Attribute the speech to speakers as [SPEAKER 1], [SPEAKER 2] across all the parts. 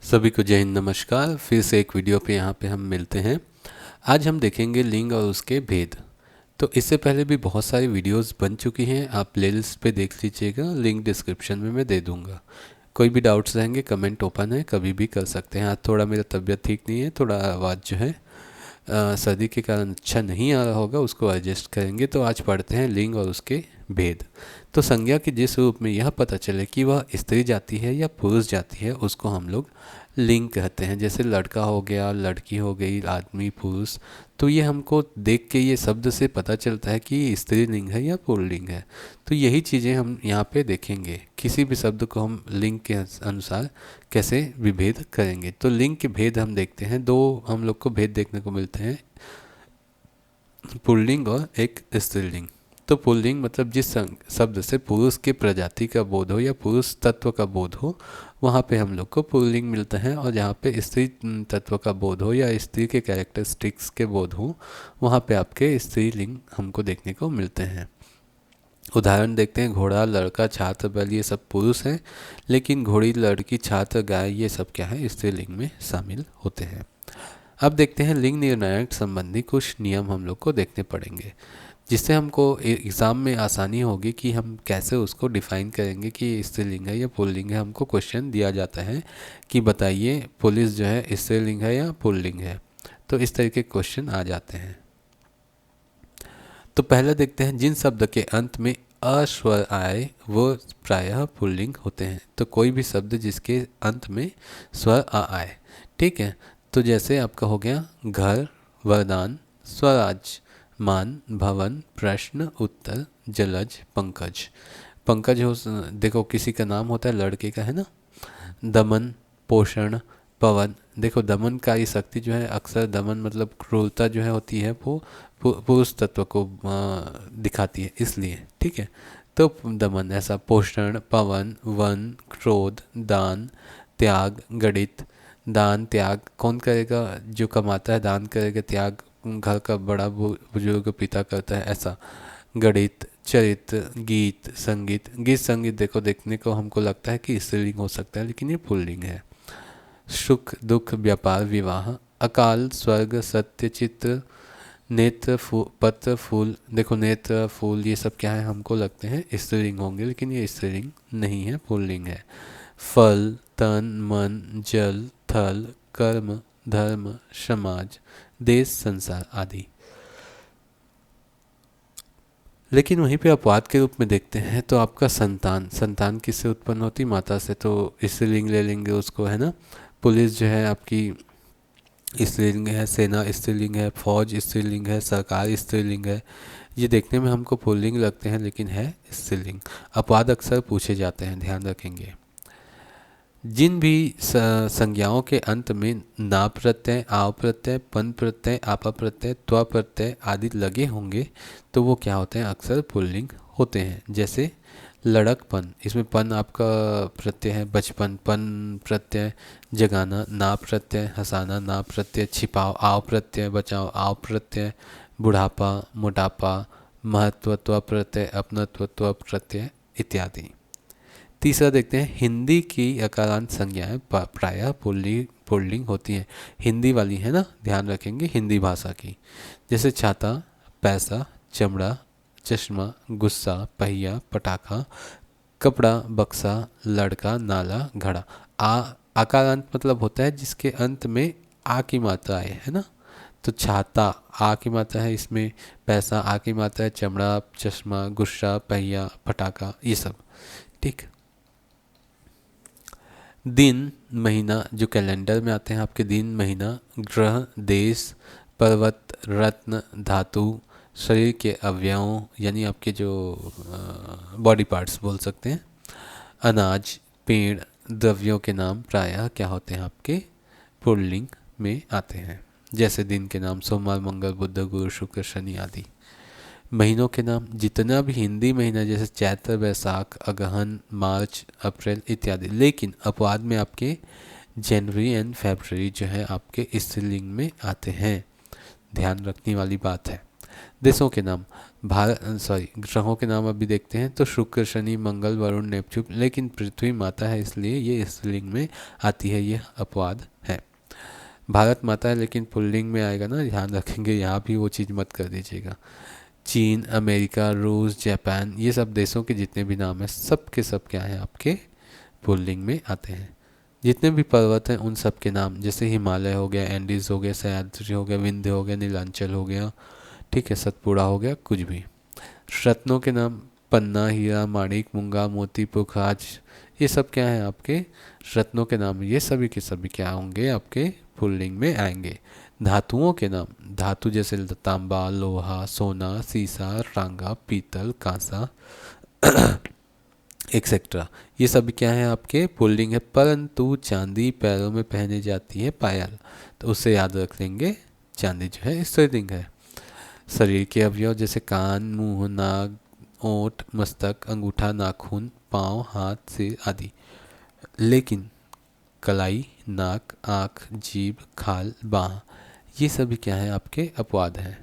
[SPEAKER 1] सभी को जय हिंद, नमस्कार। फिर से एक वीडियो पे यहाँ पे हम मिलते हैं। आज हम देखेंगे लिंग और उसके भेद। तो इससे पहले भी बहुत सारी वीडियोस बन चुकी हैं, आप प्लेलिस्ट पे देख लीजिएगा, लिंक डिस्क्रिप्शन में मैं दे दूँगा। कोई भी डाउट्स रहेंगे कमेंट ओपन है, कभी भी कर सकते हैं। आज थोड़ा मेरा तबीयत ठीक नहीं है, थोड़ा आवाज़ जो है सर्दी के कारण अच्छा नहीं आ रहा होगा, उसको एडजस्ट करेंगे। तो आज पढ़ते हैं लिंग और उसके भेद। तो संज्ञा के जिस रूप में यह पता चले कि वह स्त्री जाति है या पुरुष जाति है, उसको हम लोग लिंग कहते हैं। जैसे लड़का हो गया, लड़की हो गई, आदमी, पुरुष। तो ये हमको देख के ये शब्द से पता चलता है कि ये स्त्रीलिंग है या पुल्लिंग है। तो यही चीज़ें हम यहाँ पे देखेंगे। किसी भी शब्द को हम लिंग के अनुसार कैसे विभेद करेंगे। तो लिंग के भेद हम देखते हैं, दो हम लोग को भेद देखने को मिलते हैं, पुल्लिंग और एक स्त्रीलिंग। तो पुल्लिंग मतलब जिस शब्द से पुरुष के प्रजाति का बोध हो या पुरुष तत्व का बोध हो, वहाँ पे हम लोग को पुल्लिंग मिलता है। और जहाँ पे स्त्री तत्व का बोध हो या स्त्री के कैरेक्टरिस्टिक्स के बोध हो, वहाँ पे आपके स्त्रीलिंग हमको देखने को मिलते हैं। उदाहरण देखते हैं, घोड़ा, लड़का, छात्र, बैल, ये सब पुरुष हैं, लेकिन घोड़ी, लड़की, छात्र, गाय, ये सब क्या है, स्त्रीलिंग में शामिल होते हैं। अब देखते हैं लिंग निर्णायक संबंधी कुछ नियम हम लोग को देखने पड़ेंगे, जिससे हमको एग्ज़ाम में आसानी होगी कि हम कैसे उसको डिफ़ाइन करेंगे कि स्त्रीलिंग है या पुल्लिंग है। हमको क्वेश्चन दिया जाता है कि बताइए पुलिस जो है स्त्रीलिंग है या पुल्लिंग है, तो इस तरह के क्वेश्चन आ जाते हैं। तो पहले देखते हैं, जिन शब्द के अंत में अ स्वर आए वो प्रायः पुल्लिंग होते हैं। तो कोई भी शब्द जिसके अंत में स्वर आ आए, ठीक है। तो जैसे आपका हो गया घर, वरदान, स्वराज, मान, भवन, प्रश्न, उत्तर, जलज, पंकज। पंकज हो, देखो किसी का नाम होता है लड़के का, है ना। दमन, पोषण, पवन। देखो दमन कारी शक्ति जो है, अक्सर दमन मतलब क्रूरता जो है होती है, वो पुरुष तत्व को दिखाती है, इसलिए, ठीक है। तो दमन ऐसा। पोषण, पवन, वन, क्रोध, दान, त्याग, गणित। दान त्याग कौन करेगा, जो कमाता है दान करेगा, त्याग घर का बड़ा बुजुर्ग पिता करता है, ऐसा। गणित, चरित्र, गीत, संगीत। गीत संगीत देखो देखने को हमको लगता है कि स्त्रीलिंग हो सकता है, लेकिन ये पुल्लिंग है। सुख, दुख, व्यापार, विवाह। अकाल, स्वर्ग, सत्य, चित्र, नेत्र, पत्र, फूल। देखो नेत्र, फूल, ये सब क्या है, हमको लगते हैं स्त्रीलिंग होंगे, लेकिन ये स्त्रीलिंग नहीं है, पुल्लिंग है। फल, तन, मन, जल, थल, कर्म, धर्म, समाज, देश, संसार आदि। लेकिन वहीं पे अपवाद के रूप में देखते हैं तो आपका संतान, संतान किससे उत्पन्न होती, माता से, तो स्त्रीलिंग ले लेंगे उसको, है ना। पुलिस जो है आपकी स्त्रीलिंग है, सेना स्त्रीलिंग है, फौज स्त्रीलिंग है, सरकार स्त्रीलिंग है। ये देखने में हमको पुल्लिंग लगते हैं, लेकिन है स्त्रीलिंग। अपवाद अक्सर पूछे जाते हैं, ध्यान रखेंगे। जिन भी संज्ञाओं के अंत में ना प्रत्यय, आव प्रत्यय, पन प्रत्यय, आपा प्रत्यय, त्व प्रत्यय आदि लगे होंगे, तो वो क्या होते हैं, अक्सर पुल्लिंग होते हैं। जैसे लड़कपन, इसमें पन आपका प्रत्यय है, बचपन पन प्रत्यय, जगाना ना प्रत्यय, हंसाना ना प्रत्यय, छिपाव आव प्रत्यय, बचाव आव प्रत्यय, बुढ़ापा, मोटापा, महत्वत्व प्रत्यय, अपनत्वत्व प्रत्यय इत्यादि। तीसरा देखते हैं, हिंदी की अकारांत संज्ञाएं प्रायः पुल्लिंग होती हैं। हिंदी वाली है ना, ध्यान रखेंगे, हिंदी भाषा की। जैसे छाता, पैसा, चमड़ा, चश्मा, गुस्सा, पहिया, पटाखा, कपड़ा, बक्सा, लड़का, नाला, घड़ा। आकारांत मतलब होता है जिसके अंत में आ की मात्रा आए, है ना। तो छाता आ की मात्रा है इसमें, पैसा आ की मात्रा है, चमड़ा, चश्मा, गुस्सा, पहिया, पटाखा, ये सब, ठीक। दिन, महीना, जो कैलेंडर में आते हैं आपके दिन, महीना, ग्रह, देश, पर्वत, रत्न, धातु, शरीर के अवयवों यानी आपके जो बॉडी पार्ट्स बोल सकते हैं, अनाज, पेड़, द्रव्यों के नाम प्रायः क्या होते हैं, आपके पुल्लिंग में आते हैं। जैसे दिन के नाम सोमवार, मंगल, बुध, गुरु, शुक्र, शनि आदि। महीनों के नाम, जितना भी हिंदी महीना जैसे चैत्र, बैसाख, अगहन, मार्च, अप्रैल इत्यादि। लेकिन अपवाद में आपके जनवरी एंड फरवरी जो है आपके स्त्रीलिंग में आते हैं, ध्यान रखने वाली बात है। देशों के नाम, ग्रहों के नाम अभी देखते हैं तो शुक्र, शनि, मंगल, वरुण, नेपच्यून, लेकिन पृथ्वी माता है इसलिए ये स्त्रीलिंग में आती है, ये अपवाद है। भारत माता है लेकिन पुल्लिंग में आएगा ना, ध्यान रखेंगे, यहाँ भी वो चीज़ मत कर दीजिएगा। चीन, अमेरिका, रूस, जापान, ये सब देशों के जितने भी नाम हैं सब के सब क्या हैं आपके पुल्लिंग में आते हैं। जितने भी पर्वत हैं उन सब के नाम, जैसे हिमालय हो गया, एंडीज हो गया, सह्याद्री हो गया, विंध्य हो गया, नीलांचल हो गया, ठीक है, सतपुड़ा हो गया, कुछ भी। रत्नों के नाम, पन्ना, हीरा, माणिक, मूंगा, मोती, पुखराज, ये सब क्या है आपके रत्नों के नाम, ये सभी के सभी क्या होंगे आपके पुल्लिंग में आएंगे। धातुओं के नाम, धातु जैसे तांबा, लोहा, सोना, सीसा, रांगा, पीतल, कांसा एक्सेट्रा, ये सभी क्या है आपके पुल्लिंग है। परंतु चांदी पैरों में पहने जाती है पायल, तो उससे याद रख लेंगे चांदी जो है स्त्रीलिंग है। शरीर के अवयव जैसे कान, मुंह, नाक, ओंठ, मस्तक, अंगूठा, नाखून, पाँव, हाथ, सिर आदि। लेकिन कलाई, नाक, आँख, जीभ, खाल, बाँह, ये सभी क्या है आपके अपवाद हैं।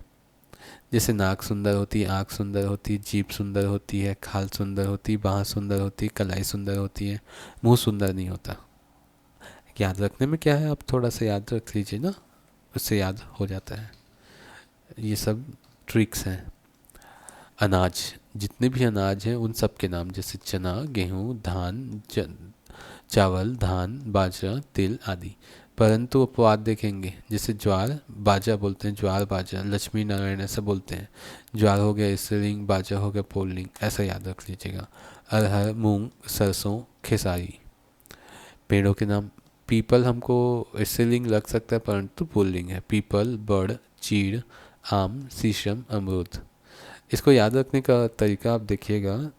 [SPEAKER 1] जैसे नाक सुंदर होती है, आँख सुंदर होती है, जीभ सुंदर होती है, खाल सुंदर होती है, बाँह सुंदर होती है, कलाई सुंदर होती है, मुंह सुंदर नहीं होता। याद रखने में क्या है, आप थोड़ा सा याद रख लीजिए ना, उससे याद हो जाता है। ये सब ट्रिक्स हैं। अनाज, जितने भी अनाज हैं उन सब के नाम, जैसे चना, गेहूँ, धान, चावल, धान, बाजरा, तिल आदि। परंतु अपवाद देखेंगे, जैसे ज्वार, बाजा बोलते हैं, ज्वार बाजा, लक्ष्मी नारायण ऐसा बोलते हैं। ज्वार हो गया स्त्रीलिंग, बाजा हो गया पुल्लिंग, ऐसा याद रख लीजिएगा। अरहर, मूंग, सरसों, खेसारी। पेड़ों के नाम, पीपल हमको स्त्रीलिंग लग सकता है परंतु पुल्लिंग है। पीपल, बड़, चीड़, आम, शीशम, अमरूद। इसको याद रखने का तरीका आप देखिएगा,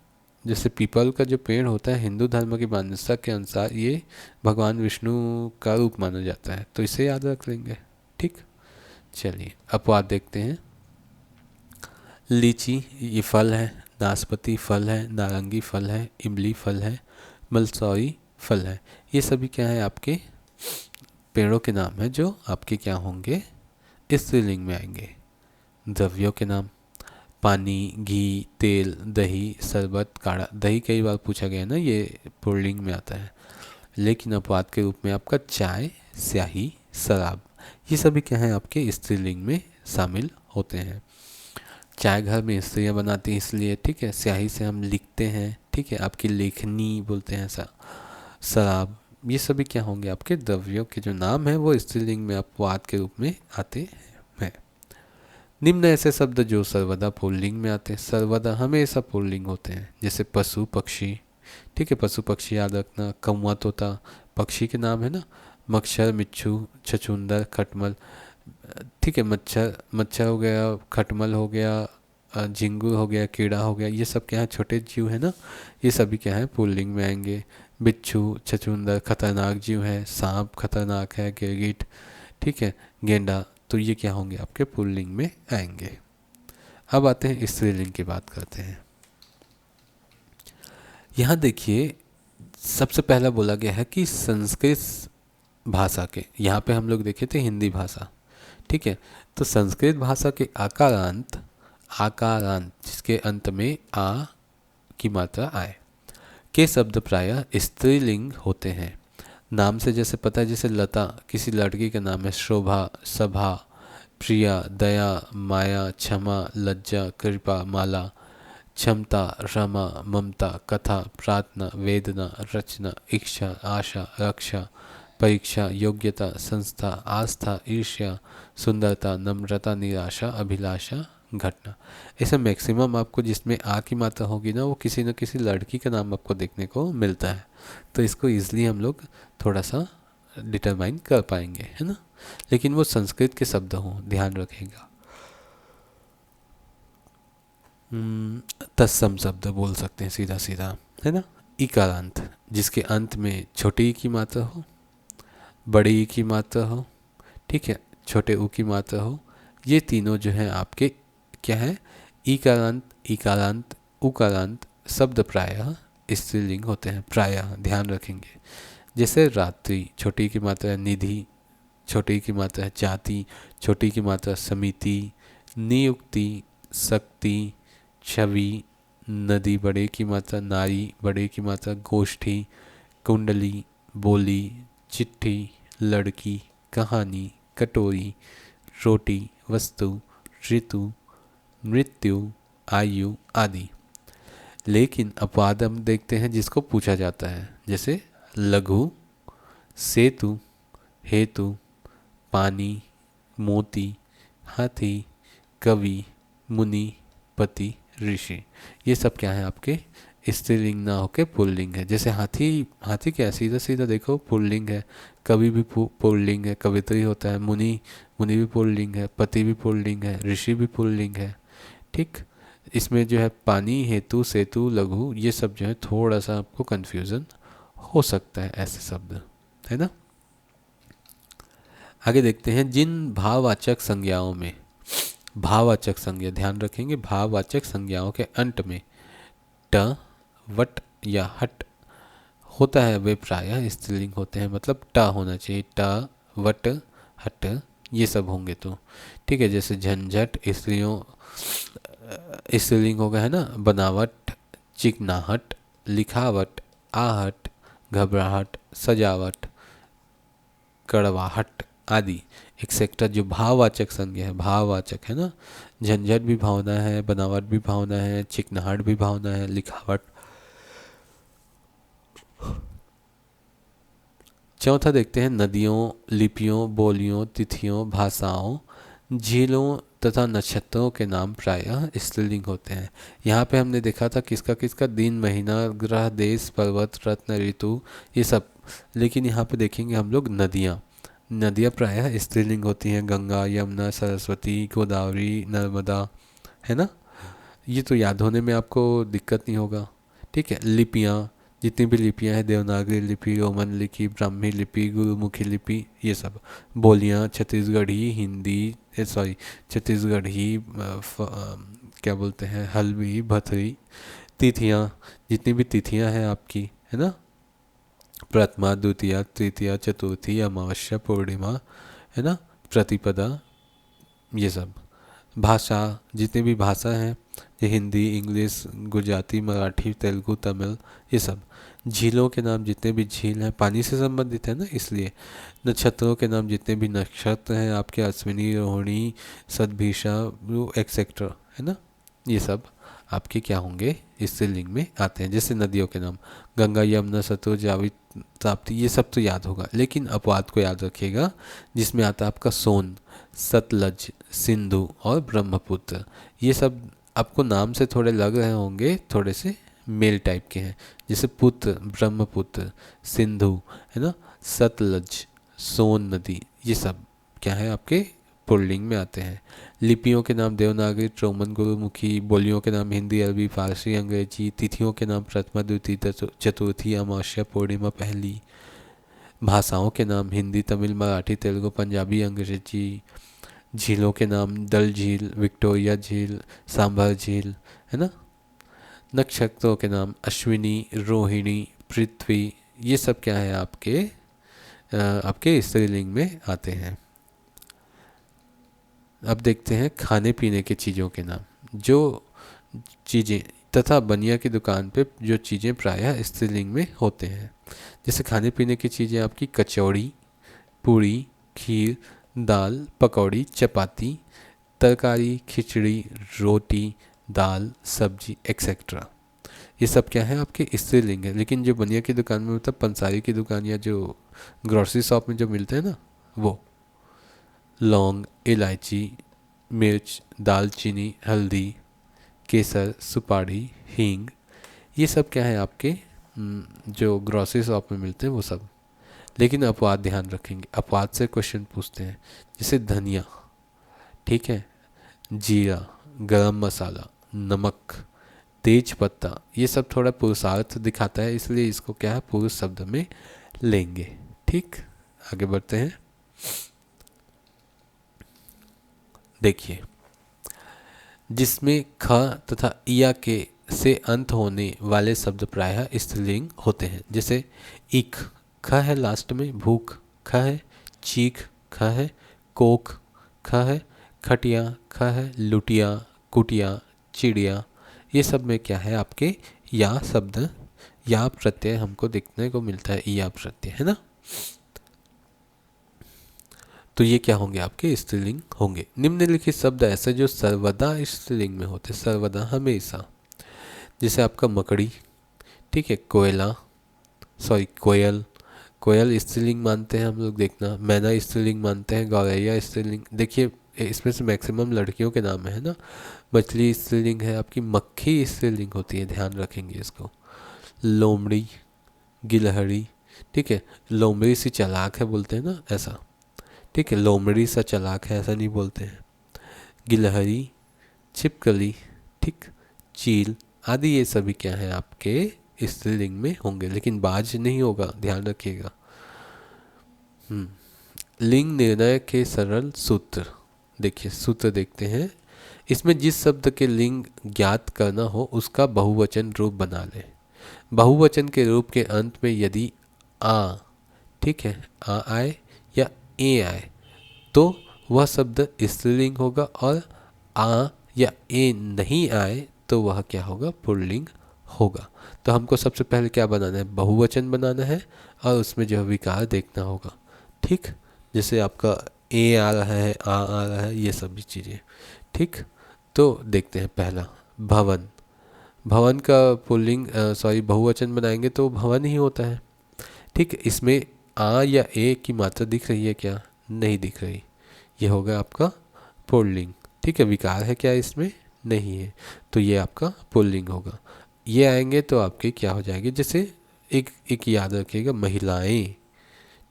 [SPEAKER 1] जैसे पीपल का जो पेड़ होता है हिंदू धर्म की मान्यता के अनुसार ये भगवान विष्णु का रूप माना जाता है, तो इसे याद रख लेंगे। ठीक, चलिए अपवाद देखते हैं। लीची ये फल है, नाशपाती फल है, नारंगी फल है, इमली फल है, मलसौरी फल है। ये सभी क्या है आपके पेड़ों के नाम है जो आपके क्या होंगे स्त्रीलिंग में आएंगे। द्रव्यों के नाम, पानी, घी, तेल, दही, शरबत, काढ़ा। दही कई बार पूछा गया ना, ये पुल्लिंग में आता है। लेकिन अपवाद के रूप में आपका चाय, स्याही, शराब, ये सभी क्या हैं आपके स्त्रीलिंग में शामिल होते हैं। चाय घर में स्त्रियाँ बनाती हैं इसलिए, ठीक है। स्याही से हम लिखते हैं, ठीक है, आपकी लेखनी बोलते हैं ऐसा। शराब, ये सभी क्या होंगे आपके द्रव्यों के जो नाम हैं वो स्त्रीलिंग में अपवाद के रूप में आते हैं। निम्न ऐसे शब्द जो सर्वदा पुल्लिंग में आते हैं, सर्वदा हमेशा पुल्लिंग होते हैं, जैसे पशु, पक्षी, ठीक है, पशु पक्षी याद रखना। कौवा, तोता पक्षी के नाम है ना। मच्छर, मिच्छू, छछूंदर, खटमल, ठीक है, मच्छर हो गया, खटमल हो गया, झिंगुर हो गया, कीड़ा हो गया, ये सब क्या है छोटे जीव है ना, ये सभी क्या है पुल्लिंग में आएंगे। बिच्छू, छछूंदर खतरनाक जीव है, सांप खतरनाक है, गिरगिट, ठीक है, गेंडा, तो ये क्या होंगे आपके पुल्लिंग में आएंगे। अब आते हैं स्त्रीलिंग की बात करते हैं। यहाँ देखिए सबसे पहला बोला गया है कि संस्कृत भाषा के, यहाँ पे हम लोग देखे थे हिंदी भाषा, ठीक है, तो संस्कृत भाषा के आकारांत, आकारांत जिसके अंत में आ की मात्रा आए के शब्द प्रायः स्त्रीलिंग होते हैं। नाम से जैसे पता है, जैसे लता किसी लड़की का नाम है, शोभा, सभा, प्रिया, दया, माया, क्षमा, लज्जा, कृपा, माला, क्षमता, रमा, ममता, कथा, प्रार्थना, वेदना, रचना, इच्छा, आशा, रक्षा, परीक्षा, योग्यता, संस्था, आस्था, ईर्ष्या, सुंदरता, नम्रता, निराशा, अभिलाषा, घटना। ऐसे मैक्सिमम आपको जिसमें आ की मात्रा होगी ना वो किसी न किसी लड़की का नाम आपको देखने को मिलता है, तो इसको ईजिली हम लोग थोड़ा सा डिटरमाइन कर पाएंगे, है ना। लेकिन वो संस्कृत के शब्द हों, ध्यान रखेगा। तत्सम शब्द बोल सकते हैं सीधा सीधा, है ना। इकारांत जिसके अंत में छोटी ई की मात्रा हो, बड़ी ई की मात्रा हो, ठीक है, छोटे ऊ की मात्रा हो, ये तीनों जो हैं आपके क्या है इकारांत, इकारांत, उकारांत शब्द प्रायः स्त्रीलिंग होते हैं, प्रायः ध्यान रखेंगे। जैसे रात्रि छोटी की मात्रा है, निधि छोटी की मात्रा है, जाति छोटी की मात्रा, समिति, नियुक्ति, शक्ति, छवि, नदी बड़े की मात्रा, नारी बड़े की मात्रा, गोष्ठी, कुंडली, बोली, चिट्ठी, लड़की, कहानी, कटोरी, रोटी, वस्तु, ऋतु, मृत्यु, आयु आदि। लेकिन अपवाद हम देखते हैं जिसको पूछा जाता है, जैसे लघु, सेतु, हेतु, पानी, मोती, हाथी, कवि, मुनि, पति, ऋषि। ये सब क्या है आपके स्त्रीलिंग ना होके पुल्लिंग है। जैसे हाथी, हाथी क्या है, सीधा सीधा देखो पुल्लिंग है। कवि भी पुल्लिंग है, कवित्री होता है। मुनि, मुनि भी पुल्लिंग है। पति भी पुल्लिंग है। ऋषि भी पुल्लिंग है। ठीक, इसमें जो है पानी, हेतु, सेतु, लघु, ये सब जो है थोड़ा सा आपको कंफ्यूजन हो सकता है, ऐसे शब्द है ना। आगे देखते हैं, जिन भाववाचक संज्ञाओं में, भाववाचक संज्ञा ध्यान रखेंगे, भाववाचक संज्ञाओं के अंत में ट, वट या हट होता है, वे प्रायः स्त्रीलिंग होते हैं। मतलब ट होना चाहिए, ट, वट, हट ये सब होंगे तो ठीक है। जैसे झंझट स्त्रियों स्त्रीलिंग होगा है ना। बनावट, चिकनाहट, लिखावट, आहट, घबराहट, सजावट, कड़वाहट आदि एक्सेट्रा जो भाववाचक संज्ञा है, भाववाचक है ना। झंझट भी भावना है, बनावट भी भावना है, चिकनाहट भी भावना है, लिखावट। चौथा देखते हैं, नदियों, लिपियों, बोलियों, तिथियों, भाषाओं, झीलों तथा नक्षत्रों के नाम प्रायः स्त्रीलिंग होते हैं। यहाँ पे हमने देखा था किसका किसका, दिन, महीना, ग्रह, देश, पर्वत, रत्न, ऋतु ये सब। लेकिन यहाँ पे देखेंगे हम लोग नदियाँ, नदियाँ प्रायः स्त्रीलिंग होती हैं। गंगा, यमुना, सरस्वती, गोदावरी, नर्मदा है ना। ये तो याद होने में आपको दिक्कत नहीं होगा। ठीक है। लिपियाँ, जितनी भी लिपियाँ हैं, देवनागरी लिपि, रोमन लिपि, ब्राह्मी लिपि, गुरुमुखी लिपि ये सब। बोलियाँ, छत्तीसगढ़ी, हिंदी, सॉरी छत्तीसगढ़ी, क्या बोलते हैं, हल्बी, भथरी। तिथियाँ, जितनी भी तिथियाँ हैं आपकी है ना, प्रथमा, द्वितीया, तृतीया, चतुर्थी, अमावस्या, पूर्णिमा है ना, प्रतिपदा ये सब। भाषा, जितनी भी भाषा हैं, ये हिंदी, इंग्लिश, गुजराती, मराठी, तेलुगु, तमिल ये सब। झीलों के नाम, जितने भी झील हैं पानी से संबंधित है ना इसलिए। नक्षत्रों के नाम, जितने भी नक्षत्र हैं आपके, अश्विनी, रोहिणी, सतभिषा एक्सेट्रा है ना, ये सब आपके क्या होंगे, स्त्रीलिंग में आते हैं। जैसे नदियों के नाम, गंगा, यमुना, सतलुज, रावी, ताप्ती ये सब तो याद होगा। लेकिन अपवाद को याद रखिएगा, जिसमें आता है आपका सोन, सतलज, सिंधु और ब्रह्मपुत्र। ये सब आपको नाम से थोड़े लग रहे होंगे, थोड़े से मेल टाइप के हैं। जैसे पुत्र, ब्रह्मपुत्र, सिंधु है ना, सतलज, सोन नदी ये सब क्या है आपके पुल्लिंग में आते हैं। लिपियों के नाम, देवनागरी, रोमन, गुरुमुखी। बोलियों के नाम, हिंदी, अरबी, फारसी, अंग्रेजी। तिथियों के नाम, प्रथमा, द्वितीय, चतुर्थी, अमावस्या, पूर्णिमा, पहली। भाषाओं के नाम, हिंदी, तमिल, मराठी, तेलुगु, पंजाबी, अंग्रेजी। झीलों के नाम, डल झील, विक्टोरिया झील, सांभर झील है ना। नक्षत्रों के नाम, अश्विनी, रोहिणी, पृथ्वी ये सब क्या है आपके स्त्रीलिंग में आते हैं। अब देखते हैं खाने पीने की चीज़ों के नाम। जो चीज़ें तथा बनिया की दुकान पे जो चीज़ें प्रायः स्त्रीलिंग में होते हैं। जैसे खाने पीने की चीज़ें आपकी कचौड़ी, पूरी, खीर, दाल, पकौड़ी, चपाती, तरकारी, खिचड़ी, रोटी, दाल, सब्जी एक्सेट्रा। ये सब क्या है आपके स्त्रीलिंग है। लेकिन जो बनिया की दुकान में, मतलब पंसारी की दुकान या जो ग्रोसरी शॉप में जो मिलते हैं ना, वो लौंग, इलायची, मिर्च, दालचीनी, हल्दी, केसर, सुपारी, हींग ये सब क्या है आपके जो ग्रोसरी शॉप में मिलते हैं वो सब। लेकिन अपवाद ध्यान रखेंगे, अपवाद से क्वेश्चन पूछते हैं। जैसे धनिया, ठीक है, जीरा, गरम मसाला, नमक, तेज पत्ता ये सब थोड़ा पुरुषार्थ दिखाता है, इसलिए इसको क्या है पुरुष शब्द में लेंगे। ठीक, आगे बढ़ते हैं। देखिए, जिसमें ख तथा इया के से अंत होने वाले शब्द प्रायः स्त्रीलिंग होते हैं। जैसे इक, ख है लास्ट में, भूख ख है, चीख ख है, कोख ख है, खटिया, ख है, लुटिया, कुटिया, चिड़िया, ये सब में क्या है आपके या शब्द, या प्रत्यय हमको देखने को मिलता है, या प्रत्यय है ना। तो ये क्या होंगे आपके स्त्रीलिंग होंगे। निम्नलिखित शब्द ऐसे जो सर्वदा स्त्रीलिंग में होते, सर्वदा हमेशा, जैसे आपका मकड़ी, ठीक है, कोयला, सॉरी कोयल, कोयल स्त्रीलिंग मानते हैं हम लोग, देखना, मैना स्त्रीलिंग मानते हैं, गौरैया स्त्रीलिंग, देखिए इसमें से मैक्सिमम लड़कियों के नाम है ना। मछली स्त्रीलिंग है आपकी, मक्खी स्त्रीलिंग होती है, ध्यान रखेंगे इसको। लोमड़ी, गिलहरी, ठीक है, लोमड़ी सी चालाक है बोलते हैं ना ऐसा, ठीक है, लोमड़ी सा चालाक है ऐसा नहीं बोलते हैं। गिलहरी, छिपकली, ठीक, चील आदि, ये सभी क्या है आपके स्त्रीलिंग में होंगे, लेकिन बाज नहीं होगा, ध्यान रखिएगा। लिंग निर्णय के सरल सूत्र, देखिए सूत्र देखते हैं। इसमें जिस शब्द के लिंग ज्ञात करना हो उसका बहुवचन रूप बना लें। बहुवचन के रूप के अंत में यदि आ, ठीक है, आ आए या ए आए तो वह शब्द स्त्रीलिंग होगा, और आ या ए नहीं आए तो वह क्या होगा, पुल्लिंग होगा। तो हमको सबसे पहले क्या बनाना है, बहुवचन बनाना है, और उसमें जो विकार देखना होगा, ठीक, जैसे आपका ए आ रहा है, आ रहा है, ये सभी चीज़ें, ठीक। तो देखते हैं पहला, भवन, भवन का पुल्लिंग सॉरी बहुवचन बनाएंगे तो भवन ही होता है, ठीक। इसमें आ या ए की मात्रा दिख रही है क्या, नहीं दिख रही, ये होगा आपका पुल्लिंग, ठीक है। विकार है क्या इसमें, नहीं है, तो ये आपका पुल्लिंग होगा। ये आएंगे तो आपके क्या हो जाएंगे, जैसे एक याद रखिएगा, महिलाएं,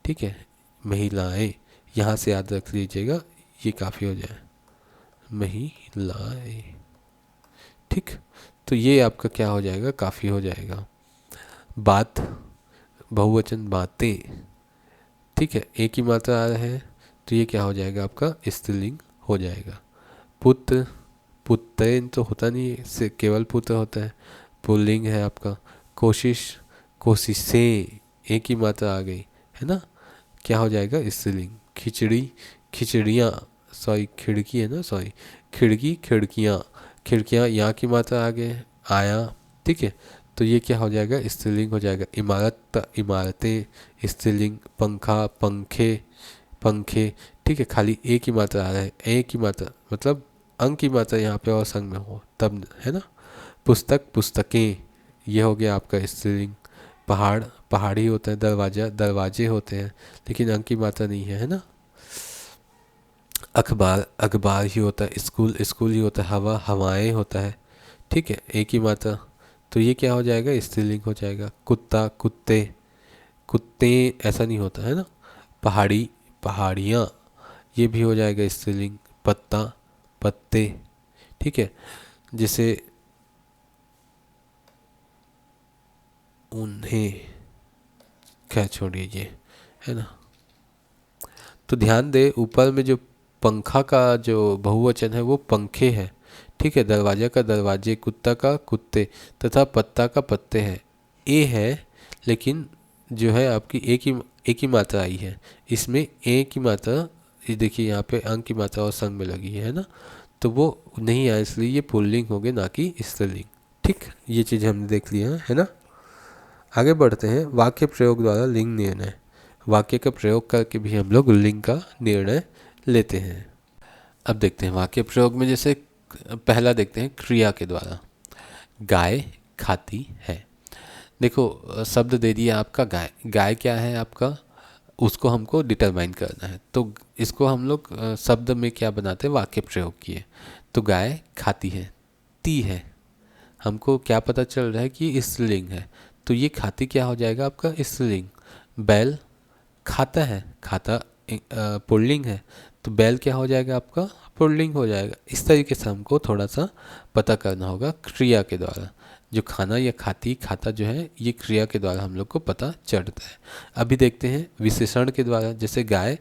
[SPEAKER 1] ठीक है, महिलाएं, यहाँ से याद रख लीजिएगा, ये काफ़ी हो जाए, महिलाएं, ठीक। तो ये आपका क्या हो जाएगा, काफ़ी हो जाएगा। बात, बहुवचन बातें, ठीक है, एक ही मात्रा आ रहा है तो ये क्या हो जाएगा आपका स्त्रीलिंग हो जाएगा। पुत्र, पुत्रेन तो होता नहीं है, से केवल पुत्र होता है, पुल्लिंग है आपका। कोशिश, कोशिशें, एक ही मात्रा आ गई है ना, क्या हो जाएगा स्त्रीलिंग। खिचड़ी, खिचड़ियाँ, सॉरी खिड़की है ना, सॉरी खिड़की, खिड़कियाँ, खिड़कियाँ यहाँ की मात्रा आ गए, आया, ठीक है, तो ये क्या हो जाएगा स्त्रीलिंग हो जाएगा। इमारत, इमारतें स्त्रीलिंग। पंखा, पंखे, पंखे, ठीक है, खाली एक ही मात्रा आ रहा है, एक ही मात्रा मतलब अंक की मात्रा यहाँ पे और संग में हो तब, है ना। पुस्तक, पुस्तकें, ये हो गया आपका स्त्रीलिंग। पहाड़, पहाड़ी होता है। दरवाजा, दरवाजे होते हैं, लेकिन अंक की मात्रा नहीं है, है ना। अखबार, अखबार ही होता है। स्कूल, स्कूल ही होता है। हवा, हवाएं होता है, ठीक है, एक ही मात्रा, तो ये क्या हो जाएगा स्त्रीलिंग हो जाएगा। कुत्ता, कुत्ते, कुत्ते ऐसा नहीं होता है ना। पहाड़ी, पहाड़ियाँ, ये भी हो जाएगा स्त्रीलिंग। पत्ता, पत्ते, ठीक है, जैसे उन्हें, क्या छोड़िए ये, है ना। तो ध्यान दे ऊपर में जो पंखा का जो बहुवचन है वो पंखे है, ठीक है। दरवाजा का दरवाजे, कुत्ता का कुत्ते, तथा पत्ता का पत्ते है। ए है लेकिन जो है आपकी एक ही मात्रा आई है, इसमें ए की मात्रा, ये देखिए यहाँ पे अंक की मात्रा और संग में लगी है ना, तो वो नहीं आया, इसलिए ये पुल्लिंग हो गए ना कि स्त्रीलिंग, ठीक। ये चीज़ हमने देख लिया है ना। आगे बढ़ते हैं। वाक्य प्रयोग द्वारा लिंग निर्णय, वाक्य का प्रयोग करके भी हम लोग लिंग का निर्णय लेते हैं। अब देखते हैं वाक्य प्रयोग में, जैसे पहला देखते हैं क्रिया के द्वारा। गाय खाती है, देखो शब्द दे दिया आपका गाय, गाय क्या है आपका, उसको हमको डिटरमाइन करना है, तो इसको हम लोग शब्द में क्या बनाते हैं, वाक्य प्रयोग किए। तो गाय खाती है, ती है, हमको क्या पता चल रहा है कि स्त्रीलिंग है, तो ये खाती क्या हो जाएगा आपका स्त्रीलिंग। बैल खाता है, खाता पुल्लिंग है, तो बैल क्या हो जाएगा आपका पुल्लिंग हो जाएगा। इस तरीके से हमको थोड़ा सा पता करना होगा क्रिया के द्वारा। जो खाना या खाती, खाता जो है ये क्रिया के द्वारा हम लोग को पता चढ़ता है। अभी देखते हैं विशेषण के द्वारा, जैसे गाय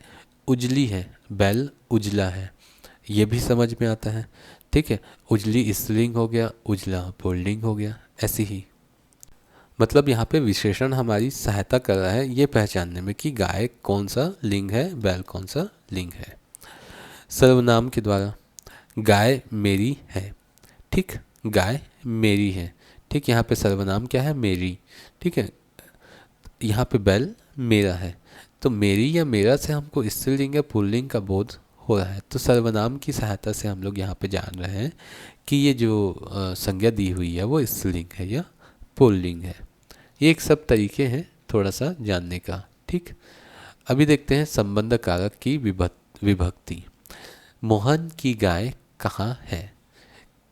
[SPEAKER 1] उजली है, बैल उजला है, ये भी समझ में आता है, ठीक है। उजली स्त्रीलिंग हो गया, उजला पुल्लिंग हो गया, ऐसे ही मतलब यहाँ पे विशेषण हमारी सहायता कर रहा है ये पहचानने में कि गाय कौन सा लिंग है, बैल कौन सा लिंग है। सर्वनाम के द्वारा, गाय मेरी है, ठीक, गाय मेरी है, ठीक। यहाँ पे सर्वनाम क्या है, मेरी, ठीक है। यहाँ पे बैल मेरा है, तो मेरी या मेरा से हमको स्त्रीलिंग या पुल्लिंग का बोध हो रहा है। तो सर्वनाम की सहायता से हम लोग यहाँ पे जान रहे हैं कि ये जो संज्ञा दी हुई है वो स्त्रीलिंग है या पुल्लिंग है। ये एक सब तरीके हैं थोड़ा सा जानने का, ठीक। अभी देखते हैं संबंध कारक की विभक्ति। मोहन की गाय कहाँ है,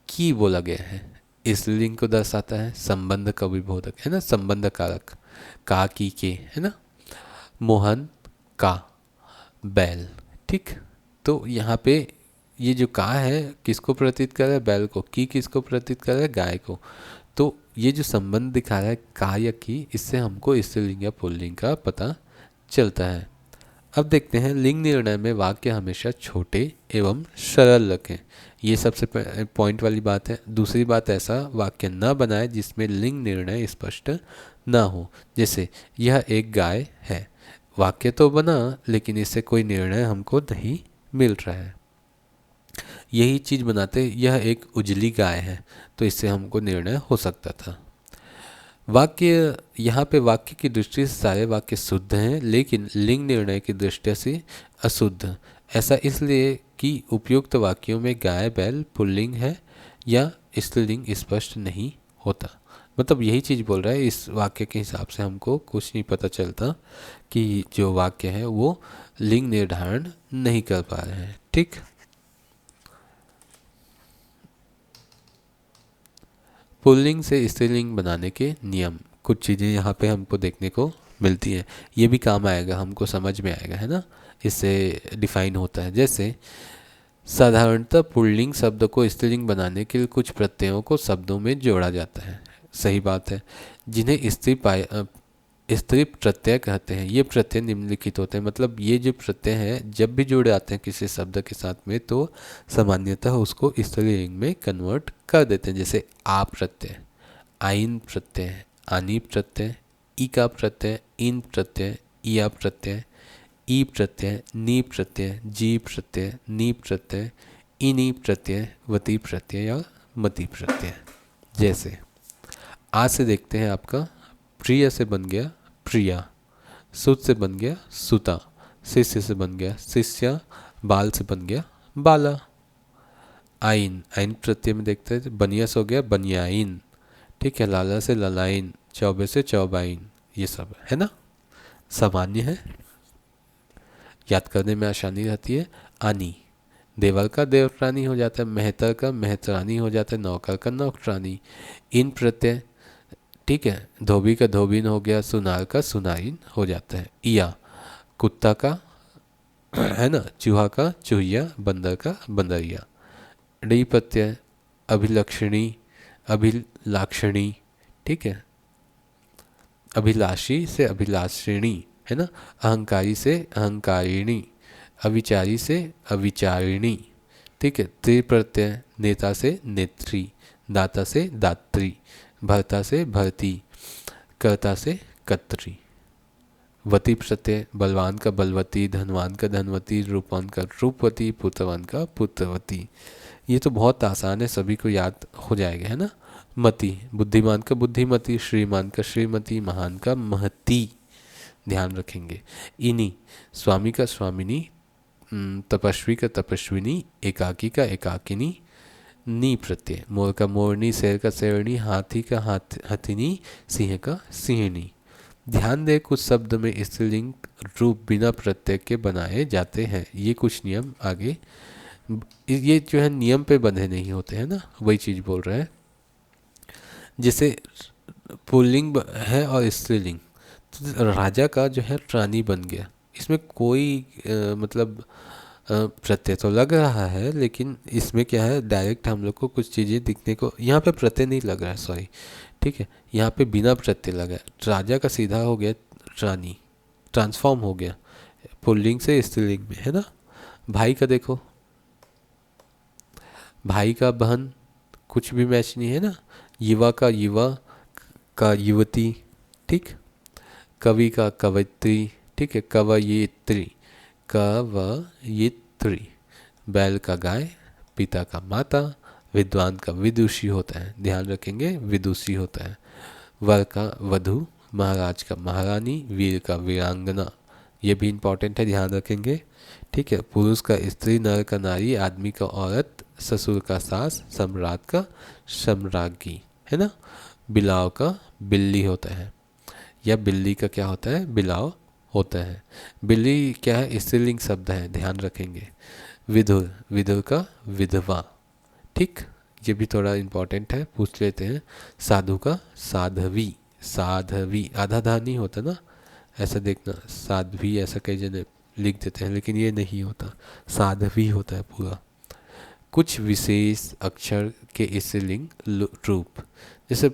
[SPEAKER 1] की बोला गया है, स्त्रीलिंग को दर्शाता है, संबंध का विबोधक है ना, संबंध कारक, का की के, है ना। मोहन का बैल, ठीक। तो यहाँ पे ये जो का है किसको प्रतीत कर रहा है, बैल को, की किसको प्रतीत कर रहा है, गाय को। तो ये जो संबंध दिखा रहा है का या की, इससे हमको स्त्रीलिंग या पुल्लिंग का पता चलता है। अब देखते हैं लिंग निर्णय में वाक्य हमेशा छोटे एवं सरल रखें। ये सबसे पॉइंट वाली बात है। दूसरी बात, ऐसा वाक्य न बनाए जिसमें लिंग निर्णय स्पष्ट ना हो। जैसे यह एक गाय है, वाक्य तो बना लेकिन इससे कोई निर्णय हमको नहीं मिल रहा है। यही चीज़ बनाते यह एक उजली गाय है, तो इससे हमको निर्णय हो सकता था। वाक्य, यहाँ पे वाक्य की दृष्टि से सारे वाक्य शुद्ध हैं, लेकिन लिंग निर्णय की दृष्टि से अशुद्ध। ऐसा इसलिए कि उपयुक्त वाक्यों में गाय बैल पुल्लिंग है या स्त्रीलिंग स्पष्ट नहीं होता। मतलब यही चीज़ बोल रहा है, इस वाक्य के हिसाब से हमको कुछ नहीं पता चलता कि जो वाक्य है वो लिंग निर्धारण नहीं कर पा रहे हैं, ठीक। पुल्लिंग से स्त्रीलिंग बनाने के नियम, कुछ चीज़ें यहाँ पे हमको देखने को मिलती हैं। ये भी काम आएगा, हमको समझ में आएगा, है ना, इससे डिफाइन होता है। जैसे साधारणतः पुल्लिंग शब्द को स्त्रीलिंग बनाने के लिए कुछ प्रत्ययों को शब्दों में जोड़ा जाता है, सही बात है, जिन्हें स्त्री प्रत्यय कहते हैं। ये प्रत्यय निम्नलिखित होते हैं, मतलब ये जो प्रत्यय हैं जब भी जुड़े आते हैं किसी शब्द के साथ में तो सामान्यतः उसको स्त्रीलिंग में कन्वर्ट कर देते हैं। जैसे आ प्रत्यय, आइन प्रत्यय, आनी प्रत्यय, ई का प्रत्यय, इन प्रत्यय, इया प्रत्यय, ई प्रत्यय, नी प्रत्यय, जी प्रत्यय, नी प्रत्यय, इनी प्रत्यय, वती प्रत्यय या मति प्रत्यय। जैसे आ से देखते हैं आपका प्रिय से बन गया प्रिया, सुत से बन गया सुता, शिष्य से बन गया शिष्या, बाल से बन गया बाला। आइन, आइन प्रत्यय में देखते हैं बनिया से हो गया बनियाइन, ठीक है। लाला से ललाइन, चौबे से चौबाइन, ये सब है ना, सामान्य है, याद करने में आसानी रहती है। आनी, देवर का देवरानी हो जाता है, मेहतर का मेहतरानी हो जाता है, नौकर का नौकरानी। इन प्रत्यय, ठीक है, धोबी का धोबिन हो गया, सुनार का सुनारिन हो जाता है। इया, कुत्ता का है ना, चूहा का चूहिया, बंदर का बंदरिया। डी प्रत्यय अभिलक्षणी, अभिलाक्षणी, ठीक है, अभिलाषी से अभिलाषिणी, है ना, अहंकारी से अहंकारिणी, अविचारी से अविचारिणी, ठीक है। त्रि प्रत्यय नेता से नेत्री, दाता से दात्री, भर्ता से भरती, कर्ता से कर्त्री। वती प्रत्यय बलवान का बलवती, धनवान का धनवती, रूपवान का रूपवती, पुत्रवान का पुत्रवती। ये तो बहुत आसान है, सभी को याद हो जाएगा, है ना। मति, बुद्धिमान का बुद्धिमती, श्रीमान का श्रीमती, महान का महती, ध्यान रखेंगे। इनी, स्वामी का स्वामिनी, तपस्वी का तपस्विनी, एकाकी का एकाकिनी। नी प्रत्यय मोर का मोरनी, शेर का शेरनी, हाथी का हथिनी, सिंह का सिंहनी। ध्यान दें कुछ शब्द में स्त्रीलिंग रूप बिना प्रत्यय के बनाए जाते हैं। ये कुछ नियम आगे, ये जो है नियम पे बंधे नहीं होते हैं ना, वही चीज़ बोल रहे हैं। जैसे पुल्लिंग है और स्त्रीलिंग, तो राजा का जो है रानी बन गया, इसमें कोई मतलब प्रत्यय तो लग रहा है, लेकिन इसमें क्या है डायरेक्ट हम लोग को कुछ चीज़ें दिखने को, यहाँ पे प्रत्यय नहीं लग रहा है, सॉरी, ठीक है, यहाँ पे बिना प्रत्यय लगा है। राजा का सीधा हो गया रानी, ट्रांसफॉर्म हो गया पुल्लिंग से स्त्रीलिंग में, है ना। भाई का देखो, भाई का बहन, कुछ भी मैच नहीं है ना। युवा का युवा का युवती, ठीक। कवि का कवयित्री, ठीक है, कवयित्री, कवयित्री। बैल का गाय, पिता का माता, विद्वान का विदुषी होता है, ध्यान रखेंगे विदुषी होता है। वर का वधु, महाराज का महारानी, वीर का वीरांगना, ये भी इंपॉर्टेंट है, ध्यान रखेंगे। ठीक है, पुरुष का स्त्री, नर का नारी, आदमी का औरत, ससुर का सास, सम्राट का सम्राज्ञी, है ना। बिलाव का बिल्ली होता है, या बिल्ली का क्या होता है, बिलाव होता है। बिल्ली क्या है, स्त्रीलिंग शब्द है, ध्यान रखेंगे। विधुर, विधुर का विधवा, ठीक, ये भी थोड़ा इम्पोर्टेंट है, पूछ लेते हैं। साधु का साध्वी, साध्वी आधा धा नहीं होता ना, ऐसा देखना, साध्वी ऐसा कई जने लिख देते हैं, लेकिन ये नहीं होता, साध्वी होता है पूरा। कुछ विशेष अक्षर के स्त्रीलिंग रूप, जैसे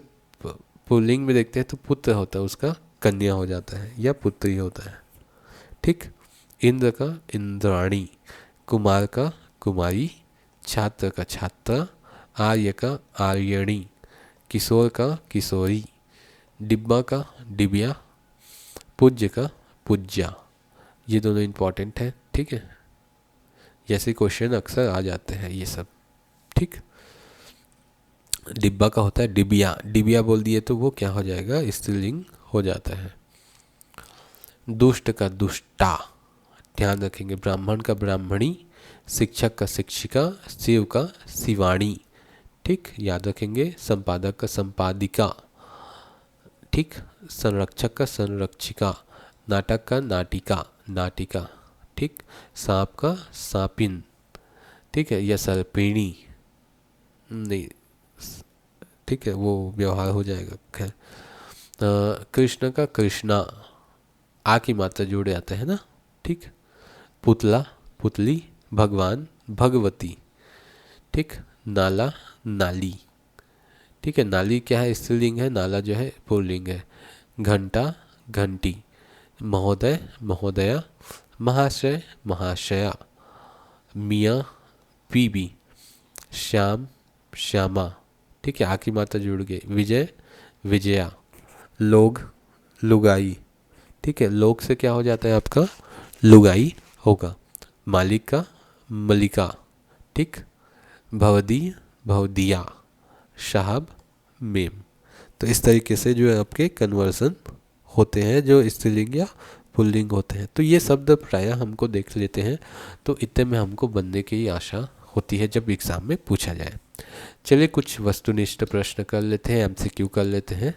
[SPEAKER 1] पुल्लिंग में देखते हैं तो पुत्र होता है, उसका कन्या हो जाता है या पुत्री होता है, ठीक। इंद्र का इंद्राणी, कुमार का कुमारी, छात्र का छात्रा, आर्य का आर्यणी, किशोर का किशोरी, डिब्बा का डिबिया, पूज्य का पूज्या, ये दोनों इम्पॉर्टेंट है, ठीक है। जैसे क्वेश्चन अक्सर आ जाते हैं ये सब, ठीक। डिब्बा का होता है डिबिया, डिबिया बोल दिए तो वो क्या हो जाएगा, स्त्रीलिंग हो जाता है। दुष्ट का दुष्टा, ध्यान रखेंगे। ब्राह्मण का ब्राह्मणी, शिक्षक का शिक्षिका, शिव का शिवाणी, ठीक, याद रखेंगे। संपादक का संपादिका, ठीक। संरक्षक का संरक्षिका, नाटक का नाटिका, नाटिका, ठीक। सांप का सांपिन, ठीक है, या सर्पिणी नहीं, ठीक है, वो व्यवहार हो जाएगा, खैर। कृष्ण का कृष्णा, आ की मात्रा जोड़े आते हैं ना, ठीक। पुतला पुतली, भगवान भगवती, ठीक। नाला नाली, ठीक है, नाली क्या है, स्त्रीलिंग है, नाला जो है पुल्लिंग है। घंटा घंटी, महोदय महोदया, महाशय महाशया, मियाँ बीबी, श्याम श्यामा, ठीक है, आखिरी मात्रा जुड़ गई। विजय विजया, लोग लुगाई, ठीक है, लोग से क्या हो जाता है आपका, लुगाई होगा। मालिक का मलिका, ठीक। भवदी भवदिया, साहब मेम। तो इस तरीके से जो है आपके कन्वर्सन होते हैं जो स्त्रीलिंग या पुल्लिंग होते हैं। तो ये शब्द प्रायः हमको देख लेते हैं, तो इतने में हमको बनने की आशा होती है जब एग्ज़ाम में पूछा जाए। चलिए कुछ वस्तुनिष्ठ प्रश्न कर लेते हैं, एमसीक्यू कर लेते हैं।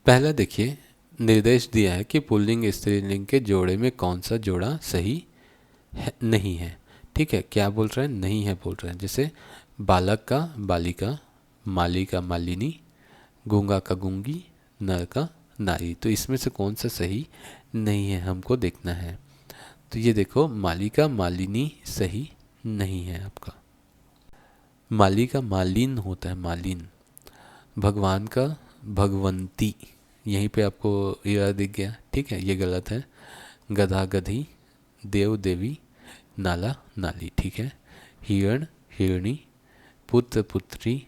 [SPEAKER 1] पहला देखिए, निर्देश दिया है कि पुल्लिंग स्त्रीलिंग के जोड़े में कौन सा जोड़ा सही है, नहीं है, ठीक है। क्या बोल रहे हैं, नहीं है बोल रहे हैं। जैसे बालक का बालिका, माली का मालिनी, गूंगा का गूंगी, नर का नारी। तो इसमें से कौन सा सही नहीं है हमको देखना है। तो ये देखो, माली का मालिनी सही नहीं है आपका। माली का मालिन होता है, मालिन। भगवान का भगवंती, यहीं पे आपको इरा दिख गया, ठीक है, ये गलत है। गधा गधी, देव देवी, नाला नाली, ठीक है। हिरण हिरणी, पुत्र पुत्री,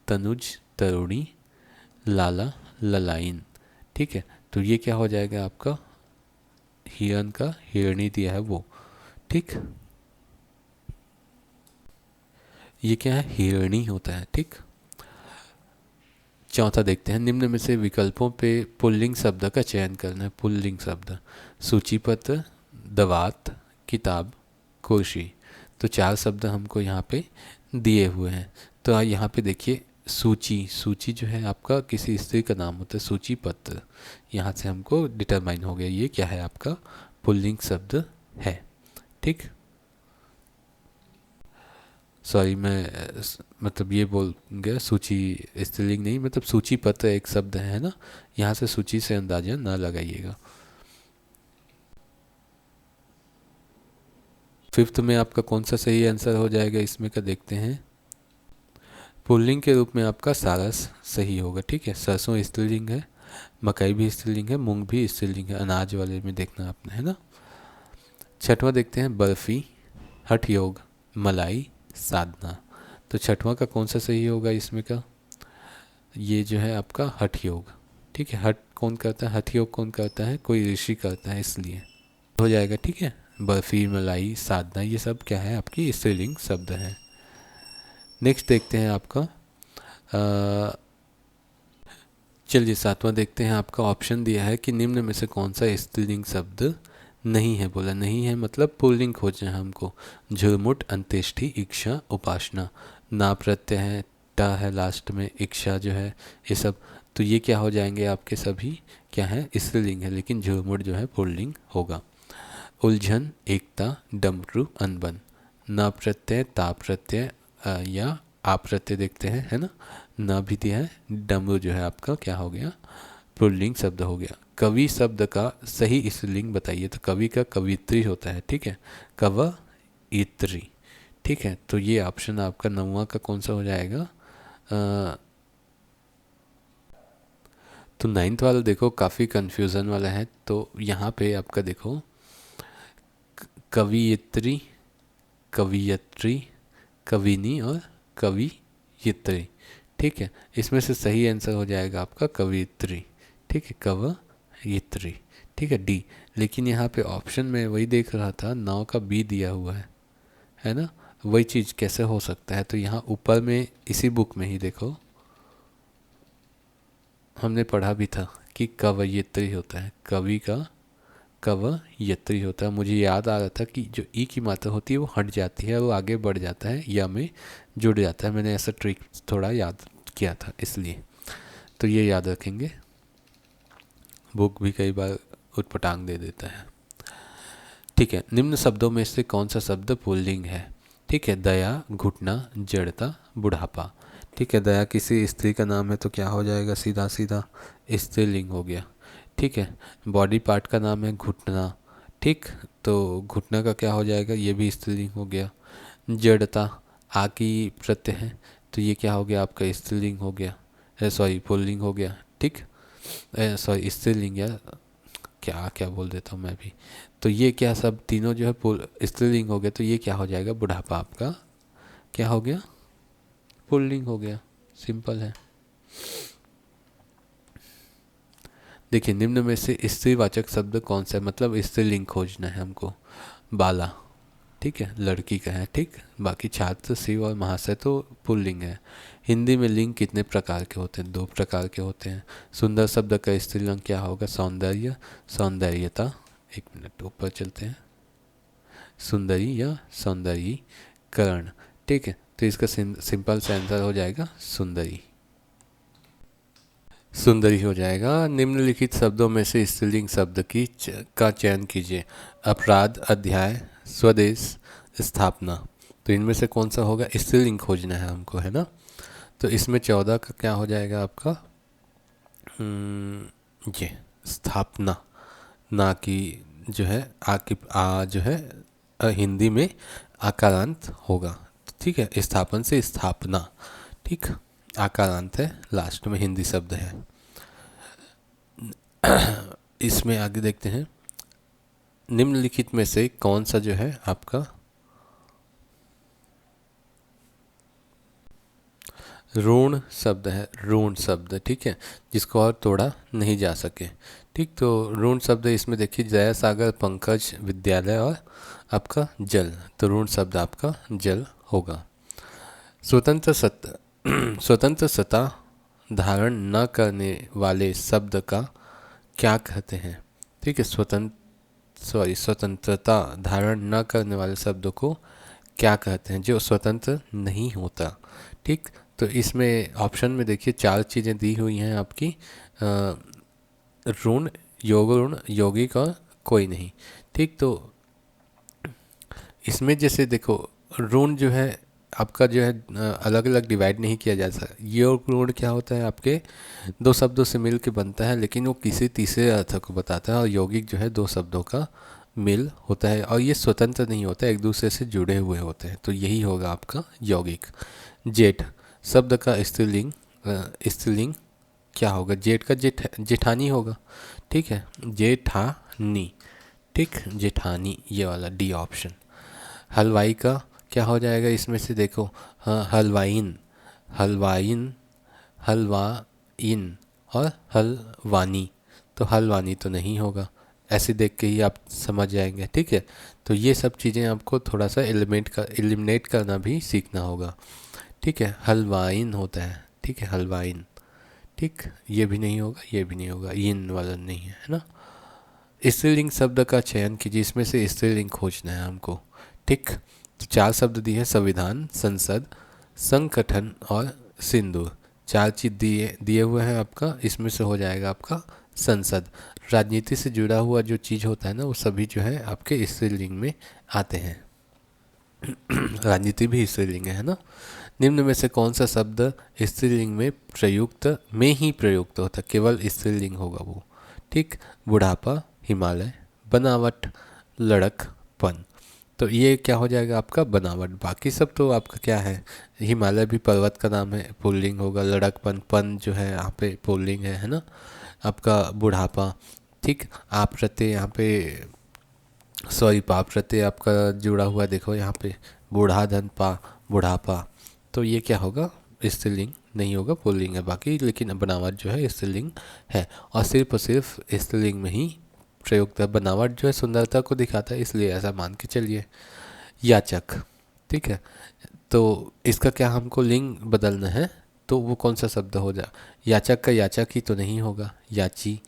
[SPEAKER 1] तनुज तरुणी, लाला ललाइन, ठीक है। तो ये क्या हो जाएगा आपका, हिरण का हिरणी दिया है वो, ठीक। ये क्या है, हिरणी होता है, ठीक। चौथा देखते हैं, निम्न में से विकल्पों पे पुल्लिंग शब्द का चयन करना है। पुल्लिंग शब्द, सूचीपत्र, दवात, किताब, कुर्सी। तो 4 शब्द हमको यहाँ पे दिए हुए हैं। तो यहाँ पे देखिए, सूची, सूची जो है आपका किसी स्त्री का नाम होता है, सूची पत्र। यहाँ से हमको डिटरमाइन हो गया ये क्या है, आपका पुल्लिंग शब्द है, ठीक। सॉरी, मैं मतलब ये बोल गया, सूची स्त्रीलिंग नहीं, मतलब सूची पत्र एक शब्द है ना, यहाँ से सूची से अंदाजा ना लगाइएगा। 5th में आपका कौन सा सही आंसर हो जाएगा इसमें का देखते हैं। पुल्लिंग के रूप में आपका सारस सही होगा, ठीक है। सरसों स्त्रीलिंग है, मकई भी स्त्रीलिंग है, मूंग भी स्त्रीलिंग है, अनाज वाले में देखना आपने, है ना। 6वां देखते हैं, बर्फी, हठ योग, मलाई, साधना। तो 6वां का कौन सा सही होगा इसमें का, ये जो है आपका हठ योग, ठीक है। हठ कौन करता है, हठ योग कौन करता है, कोई ऋषि करता है, इसलिए हो जाएगा, ठीक है। बर्फ़ी, मलाई, साधना, ये सब क्या है आपकी स्त्रीलिंग शब्द हैं। नेक्स्ट देखते हैं आपका चलिए 7वां देखते हैं। आपका ऑप्शन दिया है कि निम्न में से कौन सा स्त्रीलिंग शब्द नहीं है। बोला नहीं है मतलब पुल्लिंग खोजना है हमको। झुरमुट, अंत्येष्टि, इच्छा, उपासना। ना प्रत्यय है, टा है लास्ट में, इच्छा जो है, ये सब तो ये क्या हो जाएंगे आपके सभी क्या है स्त्रीलिंग है, लेकिन झुरमुट जो है पुल्लिंग होगा। उलझन, एकता, डमरू, अनबन। ना प्रत्यय, ता प्रत्यय या आप प्रत्यय देखते हैं, है ना। ना भी दिया है, डमरू जो है आपका क्या हो गया पुल्लिंग शब्द हो गया। कवि शब्द का सही स्त्रीलिंग बताइए। तो कवि का कवित्री होता है, ठीक है, कवयित्री, ठीक है। तो ये ऑप्शन आपका 9वां का कौन सा हो जाएगा। तो 9th वाला देखो काफ़ी कंफ्यूजन वाला है। तो यहाँ पे आपका देखो कवियत्री, कवियत्री, कविनी और कवियत्री, ठीक है। इसमें से सही आंसर हो जाएगा आपका कवियत्री, ठीक है, कवयित्री, ठीक है, डी। लेकिन यहाँ पे ऑप्शन में वही देख रहा था 9 का बी दिया हुआ है ना। वही चीज़ कैसे हो सकता है। तो यहाँ ऊपर में इसी बुक में ही देखो हमने पढ़ा भी था कि कवयित्री होता है, कवि का कवयित्री होता है। मुझे याद आ रहा था कि जो ई की मात्रा होती है वो हट जाती है, वो आगे बढ़ जाता है या में जुड़ जाता है। मैंने ऐसा ट्रिक थोड़ा याद किया था इसलिए, तो ये याद रखेंगे। बुक भी कई बार उटपटांग दे देता है, ठीक है। निम्न शब्दों में से कौन सा शब्द पुल्लिंग है। ठीक है, दया, घुटना, जड़ता, बुढ़ापा। ठीक है, दया किसी स्त्री का नाम है तो क्या हो जाएगा सीधा सीधा स्त्रीलिंग हो गया, ठीक है। बॉडी पार्ट का नाम है घुटना, ठीक, तो घुटना का क्या हो जाएगा, ये भी स्त्रीलिंग हो गया। जड़ता आ की प्रत्यय है तो ये क्या हो गया आपका स्त्रीलिंग हो गया, सॉरी पुल्लिंग हो गया, ठीक, सॉरी स्त्रीलिंग या क्या क्या बोल देता हूँ मैं भी। तो ये क्या सब तीनों जो है स्त्रीलिंग हो गया, तो ये क्या हो जाएगा बुढ़ापा आपका क्या हो गया पुल्लिंग हो गया, सिंपल है। देखिए निम्न में से स्त्रीवाचक शब्द कौन सा है, मतलब स्त्रीलिंग खोजना है हमको। बाला, ठीक है, लड़की का है, ठीक। बाकी छात्र, शिव और महाशय तो पुल्लिंग है। हिंदी में लिंग कितने प्रकार के होते हैं, 2 प्रकार के होते हैं। सुंदर शब्द का स्त्रीलिंग क्या होगा, सौंदर्य, सौंदर्यता। 1 मिनट ऊपर चलते हैं, सुंदरी या सौंदर्यीकरण, ठीक है। तो इसका सिंपल सा आंसर हो जाएगा सुंदरी, सुंदरी हो जाएगा। निम्नलिखित शब्दों में से स्त्रीलिंग शब्द का चयन कीजिए। अपराध, अध्याय, स्वदेश, स्थापना। तो इनमें से कौन सा होगा, स्त्रीलिंग खोजना है हमको, है ना। तो इसमें 14 का क्या हो जाएगा आपका, ये स्थापना। ना की जो है आ की आ जो है हिंदी में आकारांत होगा, ठीक है। स्थापन से स्थापना, ठीक, आकारांत है, लास्ट में हिंदी शब्द है। इसमें आगे देखते हैं निम्नलिखित में से कौन सा जो है आपका ऋण शब्द है, ऋण शब्द, ठीक है, जिसको और तोड़ा नहीं जा सके, ठीक। तो ऋण शब्द इसमें देखिए जया, सागर, पंकज, विद्यालय और आपका जल, तो ऋण शब्द आपका जल होगा। स्वतंत्र स्वतंत्र सत्ता धारण न करने वाले शब्द का क्या कहते हैं, ठीक है। स्वतंत्रता धारण न करने वाले शब्द को क्या कहते हैं, जो स्वतंत्र नहीं होता, ठीक। तो इसमें ऑप्शन में देखिए 4 चीज़ें दी हुई हैं आपकी, ऋण, योग ऋण, यौगिक और कोई नहीं, ठीक। तो इसमें जैसे देखो ऋण जो है आपका जो है अलग अलग डिवाइड नहीं किया जा सकता। योग ऋण क्या होता है आपके 2 शब्दों से मिल के बनता है, लेकिन वो किसी तीसरे अर्थ को बताता है। और यौगिक जो है 2 शब्दों का मिल होता है और ये स्वतंत्र नहीं होता है, एक दूसरे से जुड़े हुए होते हैं। तो यही होगा आपका यौगिक। जेठ शब्द का स्त्रीलिंग क्या होगा, जेठ का जेठानी होगा, ठीक है, जेठानी, ठीक, जेठानी, ये वाला डी ऑप्शन। हलवाई का क्या हो जाएगा इसमें से देखो, हाँ हलवाइन, हलवाइन, हलवाइन और हलवानी, तो हलवानी तो नहीं होगा, ऐसे देख के ही आप समझ जाएंगे, ठीक है। तो ये सब चीज़ें आपको थोड़ा सा एलिमिनेट करना भी सीखना होगा, ठीक है। हलवाइन होता है, ठीक है, हलवाइन, ठीक, ये भी नहीं होगा, ये भी नहीं होगा, इन वाला नहीं है ना। स्त्रीलिंग शब्द का चयन कीजिए, इसमें से स्त्रीलिंग खोजना है हमको, ठीक। तो 4 शब्द दिए हैं, संविधान, संसद, संगठन और सिंदूर। 4 चीज़ दिए दिए हुए हैं आपका, इसमें से हो जाएगा आपका संसद। राजनीति से जुड़ा हुआ जो चीज़ होता है ना, वो सभी जो है आपके स्त्रीलिंग में आते हैं। राजनीति भी स्त्रीलिंग है ना। निम्न में से कौन सा शब्द स्त्रीलिंग में ही प्रयुक्त होता है, केवल स्त्रीलिंग होगा वो, ठीक। बुढ़ापा, हिमालय, बनावट, लड़कपन। तो ये क्या हो जाएगा आपका बनावट। बाकी सब तो आपका क्या है, हिमालय भी पर्वत का नाम है, पुल्लिंग होगा। लड़कपन, पन जो है यहाँ पे पुल्लिंग है ना। आपका बुढ़ापा, ठीक। आप रहते यहाँ पे, सॉरी, पाप रहते आपका जुड़ा हुआ, देखो यहाँ पे बूढ़ा धन पा, बुढ़ापा। तो ये क्या होगा, स्त्रीलिंग नहीं होगा, पुल्लिंग है बाकी, लेकिन बनावट जो है स्त्रीलिंग है। और सिर्फ स्त्रीलिंग में ही प्रयुक्त है। बनावट जो है सुंदरता को दिखाता है, इसलिए ऐसा मान के चलिए। याचक, ठीक है। तो इसका क्या हमको लिंग बदलना है, तो वो कौन सा शब्द हो जाए। याचक का याचक ही तो नहीं होगा, याची,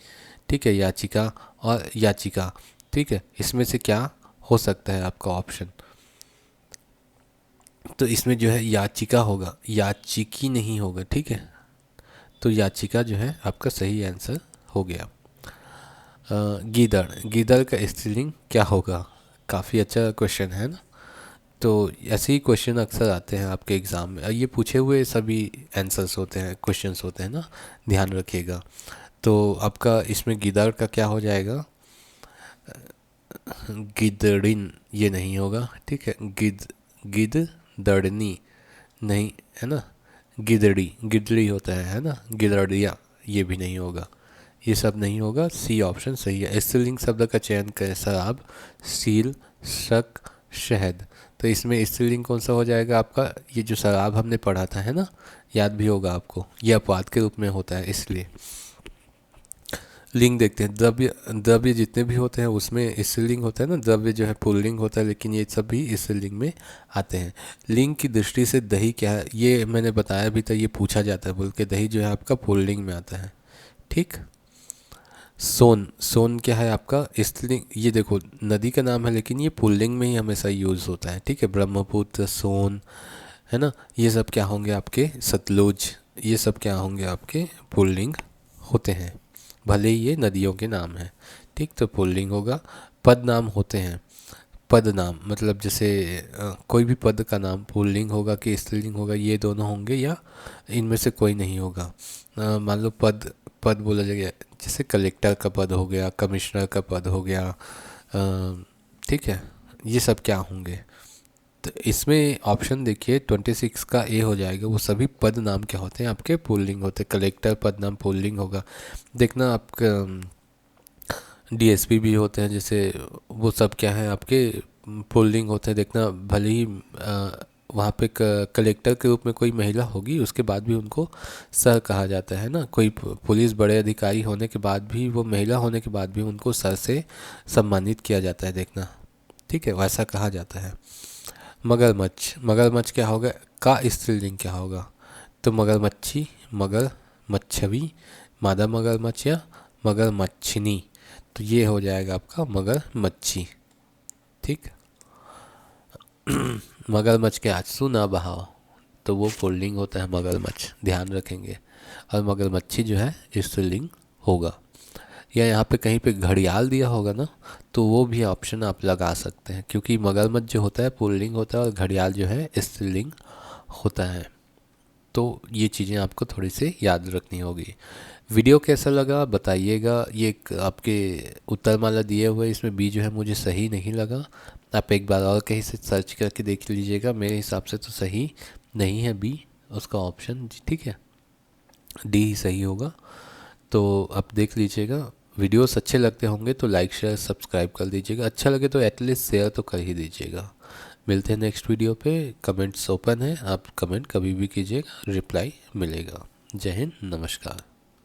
[SPEAKER 1] ठीक है, याचिका और याचिका, ठीक है। इसमें से क्या हो सकता है आपका ऑप्शन, तो इसमें जो है याचिका होगा, याचिकी नहीं होगा, ठीक है। तो याचिका जो है आपका सही आंसर हो गया। गीदड़, गीदड़ का स्त्रीलिंग क्या होगा। काफ़ी अच्छा क्वेश्चन है ना। तो ऐसे ही क्वेश्चन अक्सर आते हैं आपके एग्ज़ाम में, ये पूछे हुए सभी आंसर्स होते हैं, क्वेश्चंस होते हैं ना, ध्यान रखिएगा। तो आपका इसमें गीदड़ का क्या हो जाएगा, गिदड़िन, ये नहीं होगा, ठीक है। गिदड़नी नहीं है ना। गिदड़ी, गिदड़ी होता है ना, गिदड़िया, ये भी नहीं होगा, ये सब नहीं होगा। सी ऑप्शन सही है। स्त्रीलिंग शब्द का चयन करें, शराब, सील, शक, शहद। तो इसमें स्त्रीलिंग कौन सा हो जाएगा आपका, ये जो शराब हमने पढ़ा था है ना, याद भी होगा आपको, ये अपवाद के रूप में होता है इसलिए। लिंग देखते हैं, द्रव्य, द्रव्य जितने भी होते हैं उसमें स्त्रीलिंग होता है ना, द्रव्य जो है पुल्लिंग होता है, लेकिन ये सब भी स्त्रीलिंग में आते हैं। लिंग की दृष्टि से दही क्या है, ये मैंने बताया भी था, ये पूछा जाता है बोल के, दही जो है आपका पुल्लिंग में आता है, ठीक। सोन, सोन क्या है आपका स्त्रीलिंग, ये देखो नदी का नाम है, लेकिन ये पुल्लिंग में ही हमेशा यूज़ होता है, ठीक है। ब्रह्मपुत्र, सोन, है ना, ये सब क्या होंगे आपके, सतलुज, ये सब क्या होंगे आपके पुल्लिंग होते हैं, भले ही ये नदियों के नाम हैं, ठीक। तो पुल्लिंग होगा। पद नाम होते हैं, पद नाम मतलब जैसे कोई भी पद का नाम पुल्लिंग होगा कि स्त्रीलिंग होगा, ये दोनों होंगे या इनमें से कोई नहीं होगा। मान लो पद, पद बोला जाएगा, जैसे कलेक्टर का पद हो गया, कमिश्नर का पद हो गया, ठीक है, ये सब क्या होंगे। तो इसमें ऑप्शन देखिए 26 का ए हो जाएगा, वो सभी पद नाम क्या होते हैं आपके, पुल्लिंग होते हैं। कलेक्टर पद नाम पुल्लिंग होगा। देखना आपका डीएसपी भी होते हैं, जैसे वो सब क्या है आपके पुल्लिंग होते हैं। देखना भले ही वहाँ पे कलेक्टर के रूप में कोई महिला होगी, उसके बाद भी उनको सर कहा जाता है ना। कोई पुलिस बड़े अधिकारी होने के बाद भी, वो महिला होने के बाद भी उनको सर से सम्मानित किया जाता है, देखना, ठीक है, वैसा कहा जाता है। मगरमच्छ, मगरमच्छ क्या होगा, का स्त्रीलिंग क्या होगा, तो मगरमच्छी, मगर मच्छवी, मादा मगरमच्छ या मगरमच्छिनी। तो ये हो जाएगा आपका मगरमच्छी, ठीक। मगरमच्छ के आंसू ना बहाओ, तो वो पुल्लिंग होता है मगरमच्छ, ध्यान रखेंगे। और मगरमच्छी जो है स्त्रीलिंग होगा। या यहाँ पे कहीं पे घड़ियाल दिया होगा ना, तो वो भी ऑप्शन आप लगा सकते हैं, क्योंकि मगरमच्छ जो होता है पुल्लिंग होता है और घड़ियाल जो है स्त्रीलिंग होता है। तो ये चीज़ें आपको थोड़ी सी याद रखनी होगी। वीडियो कैसा लगा बताइएगा। ये आपके उत्तरमाला दिए हुए, इसमें बी जो है मुझे सही नहीं लगा, आप एक बार और कहीं से सर्च करके देख लीजिएगा। मेरे हिसाब से तो सही नहीं है बी, उसका ऑप्शन, ठीक है, डी ही सही होगा। तो आप देख लीजिएगा। वीडियोस अच्छे लगते होंगे तो लाइक शेयर सब्सक्राइब कर दीजिएगा, अच्छा लगे तो एटलीस्ट शेयर तो कर ही दीजिएगा। मिलते हैं नेक्स्ट वीडियो पे। कमेंट्स ओपन है, आप कमेंट कभी भी कीजिएगा, रिप्लाई मिलेगा। जय हिंद, नमस्कार।